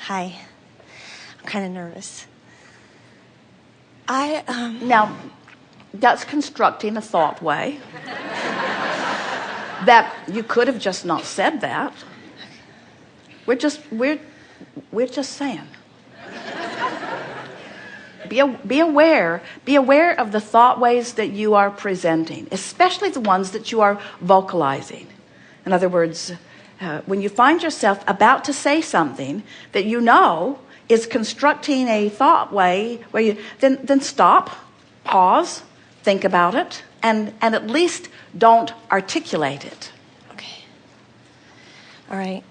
Hi. I'm kind of nervous. Now, that's constructing a thought way. That you could have just not said that. We're just saying. Be aware of the thought ways that you are presenting, especially the ones that you are vocalizing. In other words, when you find yourself about to say something that you know is constructing a thought way, where you then stop, pause, think about it, and at least don't articulate it. Okay. All right.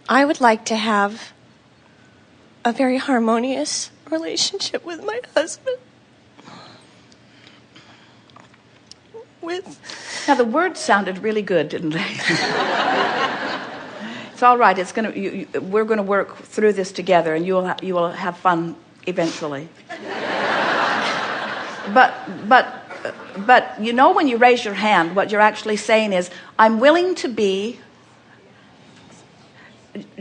I would like to have a very harmonious relationship with my husband. Now the words sounded really good, didn't they? It's all right. We're gonna work through this together, and you will have fun eventually. But you know, when you raise your hand, what you're actually saying is, I'm willing to be.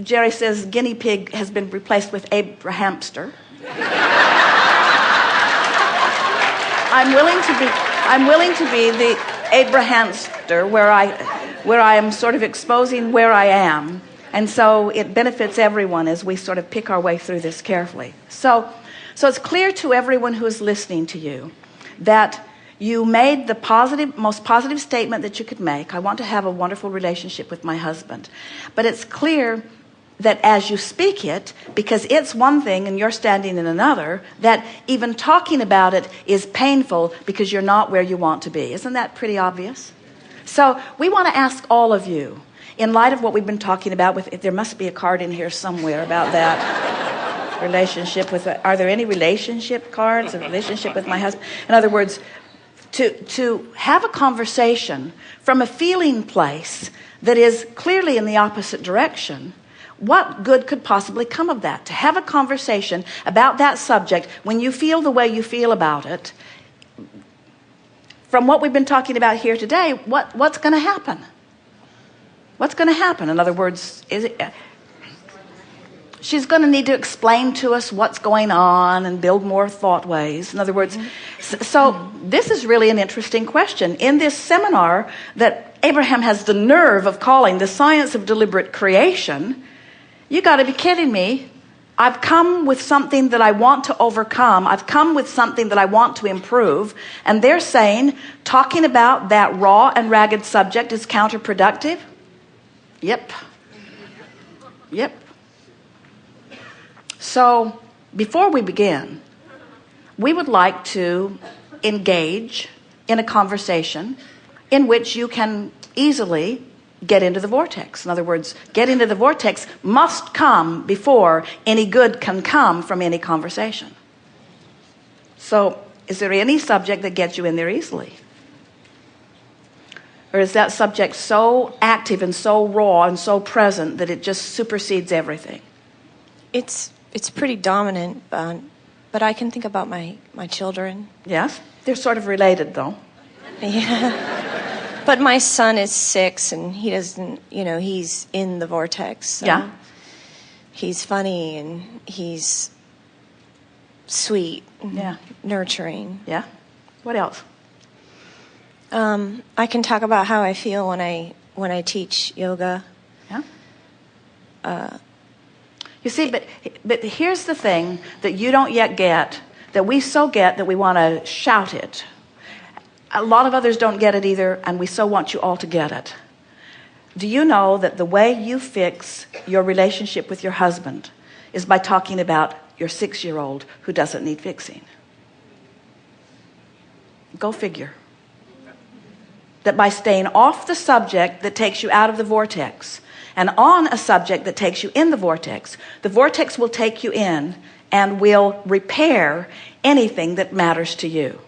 Jerry says guinea pig has been replaced with Abraham-hamster. I'm willing to be the Abraham-hamster where I am sort of exposing where I am. And so it benefits everyone as we sort of pick our way through this carefully. So it's clear to everyone who is listening to you that you made the most positive statement that you could make. I want to have a wonderful relationship with my husband. But it's clear that as you speak it, because it's one thing and you're standing in another, that even talking about it is painful because you're not where you want to be. Isn't that pretty obvious? So we want to ask all of you, in light of what we've been talking about, there must be a card in here somewhere about that relationship with, are there any relationship cards, a relationship with my husband? In other words, to have a conversation from a feeling place that is clearly in the opposite direction. What good could possibly come of that? To have a conversation about that subject when you feel the way you feel about it, from what we've been talking about here today, what's going to happen? What's going to happen? In other words, she's going to need to explain to us what's going on and build more thought ways. In other words, so this is really an interesting question. In this seminar that Abraham has the nerve of calling the science of deliberate creation, you got to be kidding me. I've come with something that I want to overcome. I've come with something that I want to improve. And they're saying talking about that raw and ragged subject is counterproductive? Yep. So before we begin, we would like to engage in a conversation in which you can easily get into the vortex. In other words, get into the vortex must come before any good can come from any conversation. So is there any subject that gets you in there easily? Or is that subject so active and so raw and so present that it just supersedes everything? It's pretty dominant, but I can think about my children. Yes? They're sort of related, though. Yeah. But my son is 6, and he doesn't, he's in the vortex. So yeah. He's funny, and he's sweet, and nurturing. Yeah. What else? I can talk about how I feel when I teach yoga. Yeah. You see, but here's the thing that you don't yet get, that we so get that we want to shout it. A lot of others don't get it either, and we so want you all to get it. Do you know that the way you fix your relationship with your husband is by talking about your 6-year-old who doesn't need fixing? Go figure. That by staying off the subject that takes you out of the vortex and on a subject that takes you in the vortex will take you in and will repair anything that matters to you.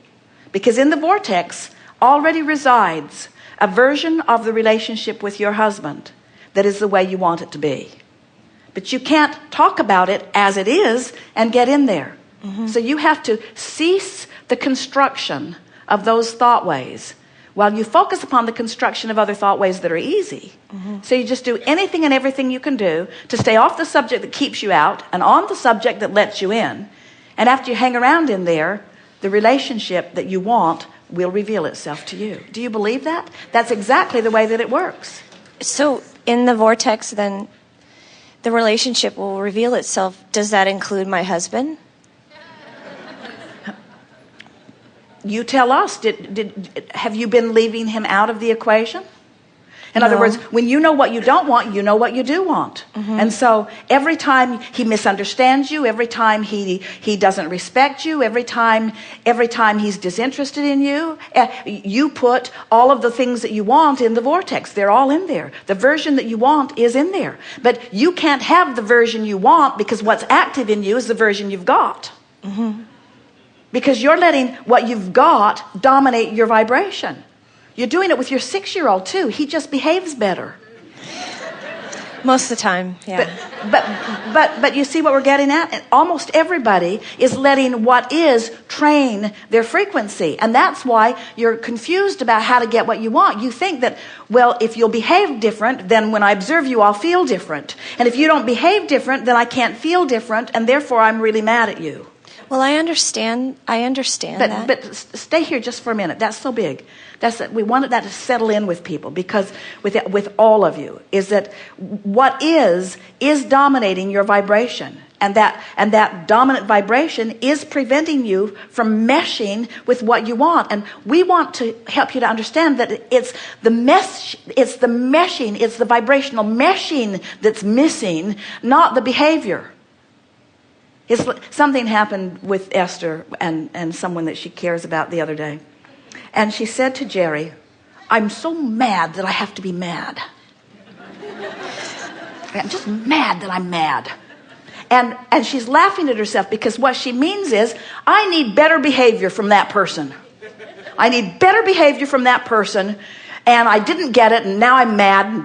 Because in the vortex already resides a version of the relationship with your husband that is the way you want it to be. But you can't talk about it as it is and get in there. Mm-hmm. So you have to cease the construction of those thought ways while you focus upon the construction of other thought ways that are easy. So you just do anything and everything you can do to stay off the subject that keeps you out and on the subject that lets you in. And after you hang around in there, the relationship that you want will reveal itself to you. Do you believe that? That's exactly the way that it works. So in the vortex, then, the relationship will reveal itself. Does that include my husband? You tell us, have you been leaving him out of the equation? In other words, when you know what you don't want, you know what you do want. And so every time he misunderstands you, every time he doesn't respect you, every time he's disinterested in you, you put all of the things that you want in the vortex. They're all in there. The version that you want is in there. But you can't have the version you want because what's active in you is the version you've got. Because you're letting what you've got dominate your vibration. You're doing it with your 6-year-old too. He just behaves better. Most of the time, yeah. But you see what we're getting at? And almost everybody is letting what is train their frequency. And that's why you're confused about how to get what you want. You think that, well, if you'll behave different, then when I observe you, I'll feel different. And if you don't behave different, then I can't feel different, and therefore I'm really mad at you. Well, I understand that. But stay here just for a minute. That's so big. We wanted that to settle in with people, because with all of you, is that what is dominating your vibration, and that dominant vibration is preventing you from meshing with what you want. And we want to help you to understand that it's the meshing, it's the vibrational meshing that's missing, not the behavior. Something happened with Esther and someone that she cares about the other day. And she said to Jerry, I'm so mad that I have to be mad. I'm just mad that I'm mad. And she's laughing at herself, because what she means is, I need better behavior from that person. I need better behavior from that person, and I didn't get it, and now I'm mad.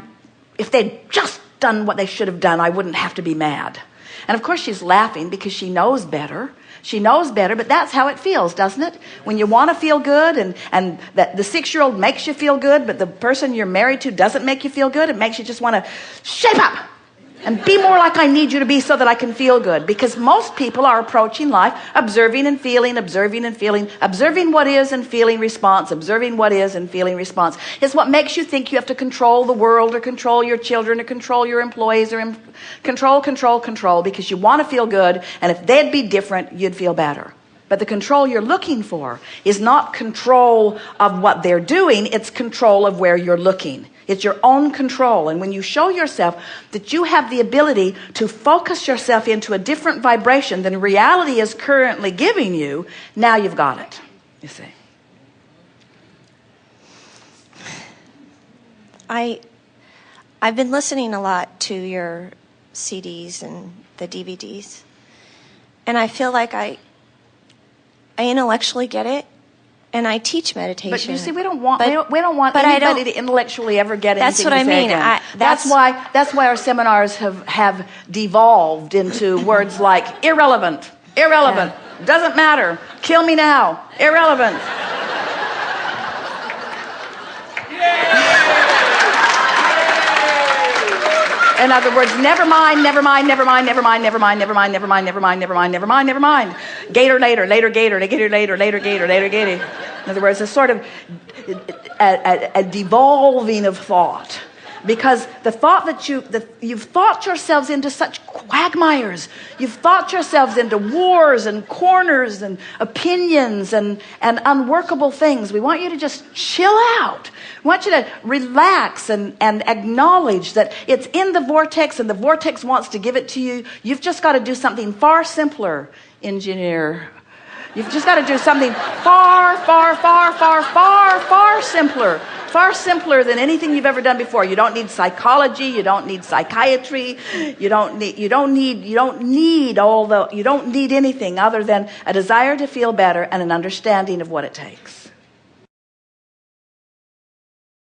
If they'd just done what they should have done, I wouldn't have to be mad. And of course she's laughing because she knows better. She knows better, but that's how it feels, doesn't it? When you want to feel good, and that the 6-year-old makes you feel good, but the person you're married to doesn't make you feel good, it makes you just want to shape up and be more like I need you to be so that I can feel good. Because most people are approaching life observing and feeling, observing what is and feeling response, observing what is and feeling response. It's what makes you think you have to control the world, or control your children, or control your employees, or control, because you want to feel good, and if they'd be different, you'd feel better. But the control you're looking for is not control of what they're doing, it's control of where you're looking. It's your own control. And when you show yourself that you have the ability to focus yourself into a different vibration than reality is currently giving you, now you've got it, you see. I've been listening a lot to your CDs and the DVDs, and I feel like I intellectually get it. And I teach meditation. But you see, we don't want anybody to intellectually ever get anything. That's what I mean. That's why our seminars have devolved into words like irrelevant, doesn't matter, kill me now, irrelevant. In other words, never mind. Gator later. In other words, a sort of a devolving of thought. Because the thought that you've thought yourselves into such quagmires. You've thought yourselves into wars and corners and opinions and unworkable things. We want you to just chill out. We want you to relax and acknowledge that it's in the vortex, and the vortex wants to give it to you. You've just got to do something far simpler, engineer. You've just got to do something far simpler. Far simpler than anything you've ever done before. You don't need psychology. You don't need psychiatry. You don't need anything other than a desire to feel better and an understanding of what it takes.